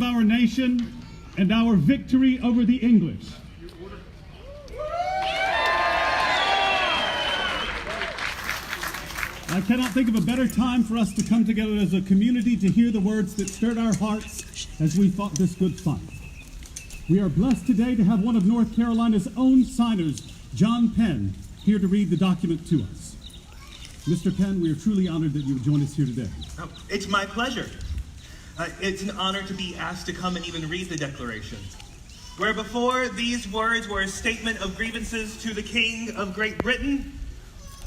our nation and our victory over the English. I cannot think of a better time for us to come together as a community to hear the words that stirred our hearts as we fought this good fight. We are blessed today to have one of North Carolina's own signers, John Penn, here to read the document to us. Mr. Penn, we are truly honored that you would join us here today. Oh, it's my pleasure. It's an honor to be asked to come and even read the Declaration. Where before these words were a statement of grievances to the King of Great Britain,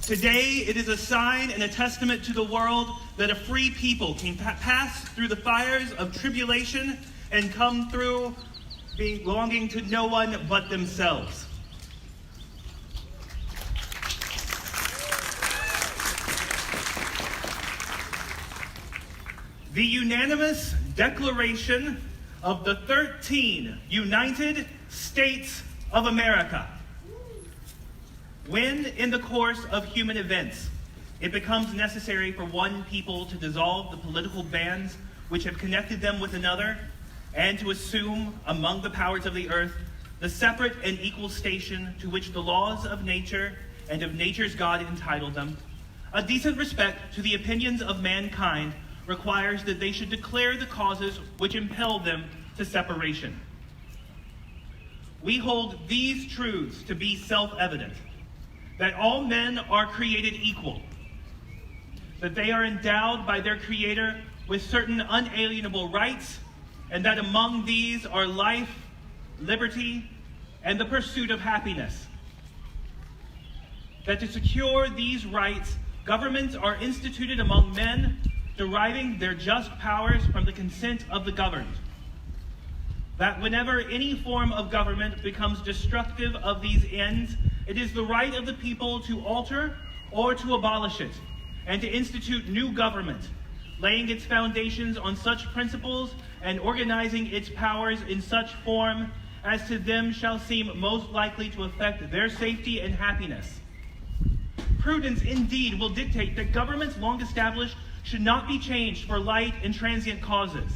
today it is a sign and a testament to the world that a free people can pass through the fires of tribulation and come through belonging to no one but themselves. The unanimous declaration of the 13 United States of America. When, in the course of human events, it becomes necessary for one people to dissolve the political bands which have connected them with another, and to assume among the powers of the earth the separate and equal station to which the laws of nature and of nature's God entitle them, a decent respect to the opinions of mankind requires that they should declare the causes which impel them to separation. We hold these truths to be self-evident, that all men are created equal, that they are endowed by their Creator with certain unalienable rights, and that among these are life, liberty, and the pursuit of happiness. That to secure these rights, governments are instituted among men, deriving their just powers from the consent of the governed. That whenever any form of government becomes destructive of these ends, it is the right of the people to alter or to abolish it, and to institute new government, laying its foundations on such principles and organizing its powers in such form as to them shall seem most likely to affect their safety and happiness. Prudence indeed will dictate that governments long established should not be changed for light and transient causes,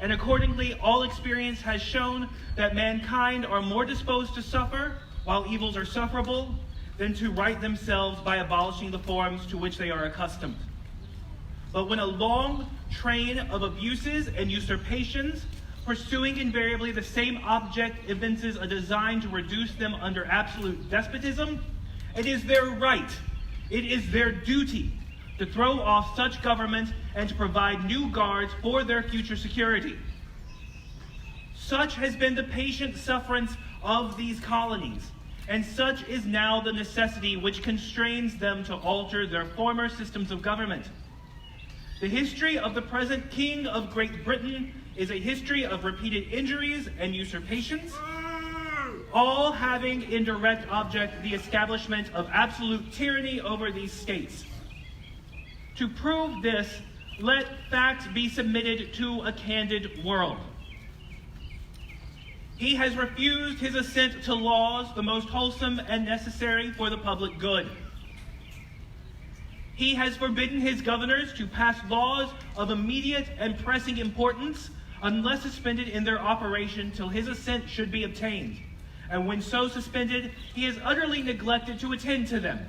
and accordingly all experience has shown that mankind are more disposed to suffer while evils are sufferable than to right themselves by abolishing the forms to which they are accustomed. But when a long train of abuses and usurpations, pursuing invariably the same object, evinces a design to reduce them under absolute despotism, it is their right, it is their duty to throw off such government and to provide new guards for their future security. Such has been the patient sufferance of these colonies, and such is now the necessity which constrains them to alter their former systems of government. The history of the present King of Great Britain is a history of repeated injuries and usurpations, all having in direct object the establishment of absolute tyranny over these states. To prove this, let facts be submitted to a candid world. He has refused his assent to laws the most wholesome and necessary for the public good. He has forbidden his governors to pass laws of immediate and pressing importance unless suspended in their operation till his assent should be obtained. And when so suspended, he has utterly neglected to attend to them.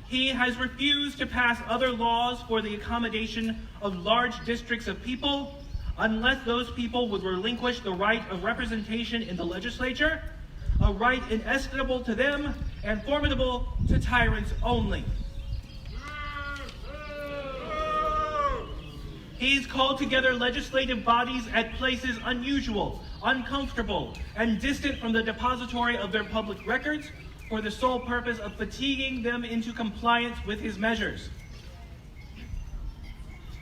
He has refused to pass other laws for the accommodation of large districts of people unless those people would relinquish the right of representation in the legislature, a right inestimable to them and formidable to tyrants only. He's called together legislative bodies at places unusual, uncomfortable, and distant from the depository of their public records for the sole purpose of fatiguing them into compliance with his measures.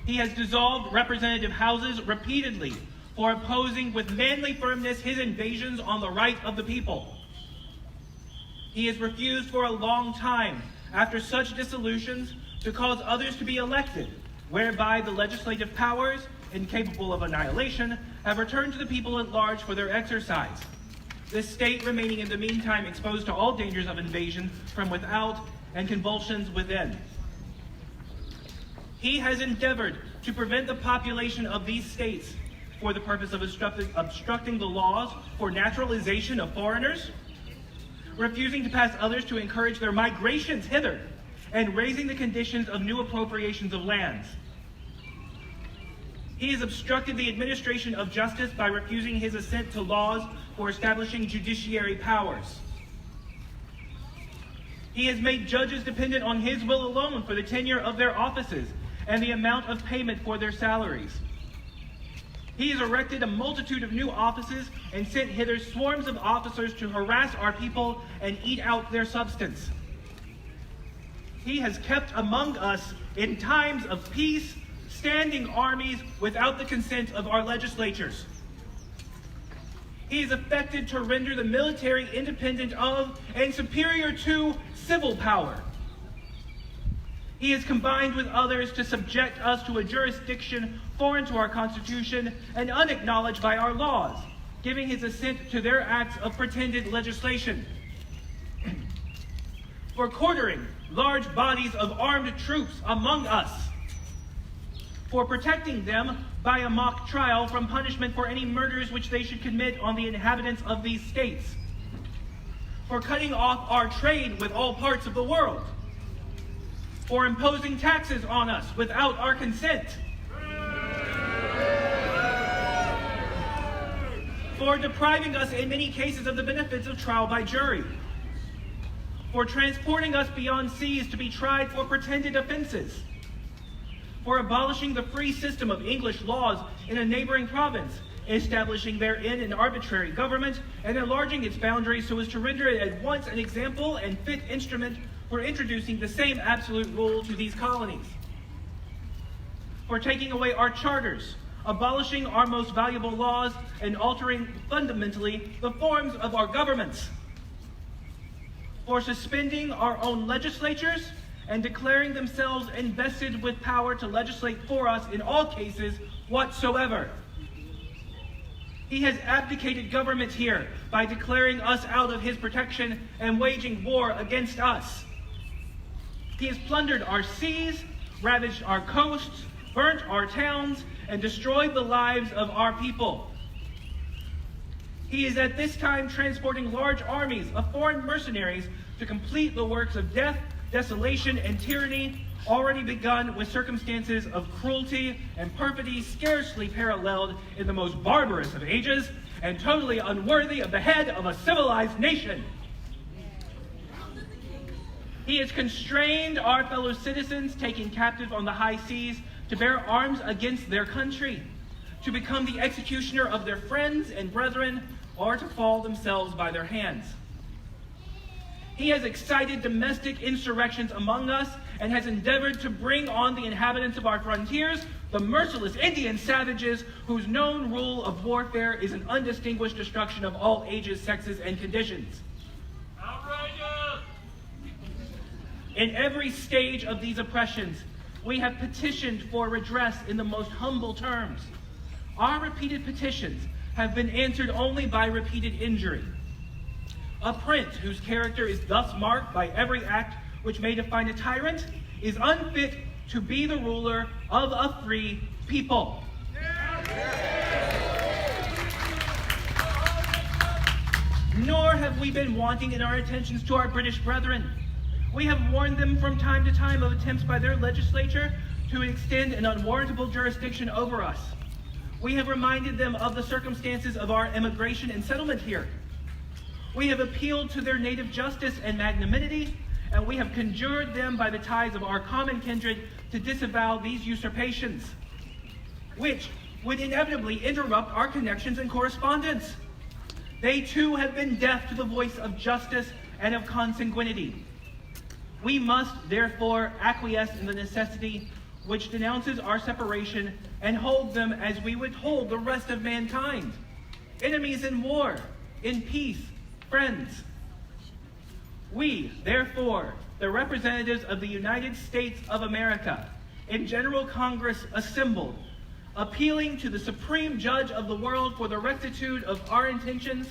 He has dissolved representative houses repeatedly for opposing with manly firmness his invasions on the right of the people. He has refused for a long time, after such dissolutions, to cause others to be elected, whereby the legislative powers, incapable of annihilation, have returned to the people at large for their exercise. This state remaining in the meantime exposed to all dangers of invasion from without and convulsions within. He has endeavored to prevent the population of these states for the purpose of obstructing the laws for naturalization of foreigners, refusing to pass others to encourage their migrations hither, and raising the conditions of new appropriations of lands. He has obstructed the administration of justice by refusing his assent to laws for establishing judiciary powers. He has made judges dependent on his will alone for the tenure of their offices and the amount of payment for their salaries. He has erected a multitude of new offices and sent hither swarms of officers to harass our people and eat out their substance. He has kept among us in times of peace standing armies without the consent of our legislatures. He is affected to render the military independent of and superior to civil power. He has combined with others to subject us to a jurisdiction foreign to our Constitution and unacknowledged by our laws, giving his assent to their acts of pretended legislation. For quartering large bodies of armed troops among us, for protecting them by a mock trial from punishment for any murders which they should commit on the inhabitants of these states, for cutting off our trade with all parts of the world, for imposing taxes on us without our consent, for depriving us in many cases of the benefits of trial by jury, for transporting us beyond seas to be tried for pretended offenses, for abolishing the free system of English laws in a neighboring province, establishing therein an arbitrary government, and enlarging its boundaries so as to render it at once an example and fit instrument for introducing the same absolute rule to these colonies, for taking away our charters, abolishing our most valuable laws, and altering fundamentally the forms of our governments, for suspending our own legislatures and declaring themselves invested with power to legislate for us in all cases whatsoever. He has abdicated government here by declaring us out of his protection and waging war against us. He has plundered our seas, ravaged our coasts, burnt our towns, and destroyed the lives of our people. He is at this time transporting large armies of foreign mercenaries to complete the works of death, desolation, and tyranny already begun with circumstances of cruelty and perfidy scarcely paralleled in the most barbarous of ages and totally unworthy of the head of a civilized nation. He has constrained our fellow citizens taken captive on the high seas to bear arms against their country, to become the executioner of their friends and brethren, or to fall themselves by their hands. He has excited domestic insurrections among us and has endeavored to bring on the inhabitants of our frontiers the merciless Indian savages whose known rule of warfare is an undistinguished destruction of all ages, sexes, and conditions. Outrageous! In every stage of these oppressions, we have petitioned for redress in the most humble terms. Our repeated petitions have been answered only by repeated injury. A prince whose character is thus marked by every act which may define a tyrant is unfit to be the ruler of a free people. Nor have we been wanting in our attentions to our British brethren. We have warned them from time to time of attempts by their legislature to extend an unwarrantable jurisdiction over us. We have reminded them of the circumstances of our immigration and settlement here. We have appealed to their native justice and magnanimity, and we have conjured them by the ties of our common kindred to disavow these usurpations, which would inevitably interrupt our connections and correspondence. They too have been deaf to the voice of justice and of consanguinity. We must therefore acquiesce in the necessity which denounces our separation and hold them as we would hold the rest of mankind, enemies in war, in peace, friends. We, therefore, the representatives of the United States of America, in General Congress assembled, appealing to the Supreme Judge of the world for the rectitude of our intentions,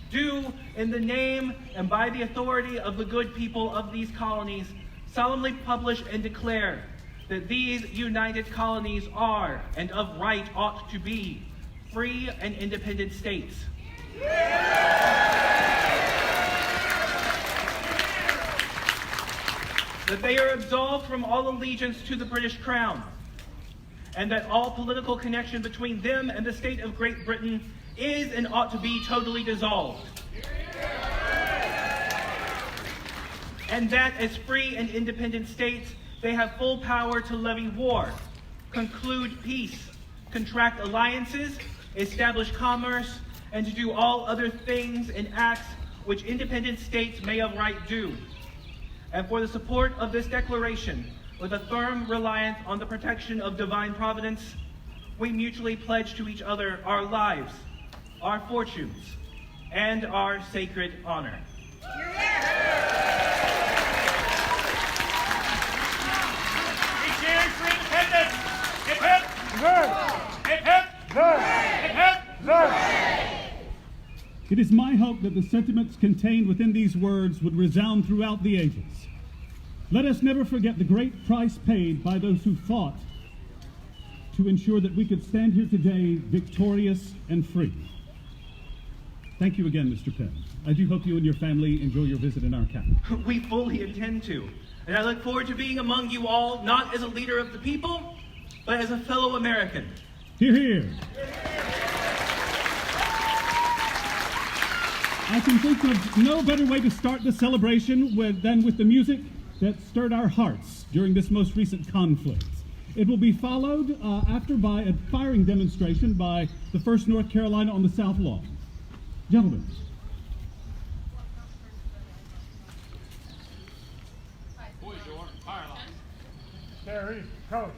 do, in the name and by the authority of the good people of these colonies, solemnly publish and declare that these united colonies are, and of right ought to be, free and independent states. That they are absolved from all allegiance to the British Crown, and that all political connection between them and the state of Great Britain is and ought to be totally dissolved. And that as free and independent states, they have full power to levy war, conclude peace, contract alliances, establish commerce, and to do all other things and acts which independent states may of right do. And for the support of this declaration, with a firm reliance on the protection of divine providence, we mutually pledge to each other our lives, our fortunes, and our sacred honor. We cheers for independence! Hip hip! Hip hip! Hip hip! It is my hope that the sentiments contained within these words would resound throughout the ages. Let us never forget the great price paid by those who fought to ensure that we could stand here today victorious and free. Thank you again, Mr. Penn. I do hope you and your family enjoy your visit in our capital. We fully intend to, and I look forward to being among you all, not as a leader of the people, but as a fellow American. Hear, hear. I can think of no better way to start the celebration than with the music that stirred our hearts during this most recent conflict. It will be followed after by a firing demonstration by the 1st North Carolina on the South Lawn. Gentlemen. Boys, fire line. Terry, coach.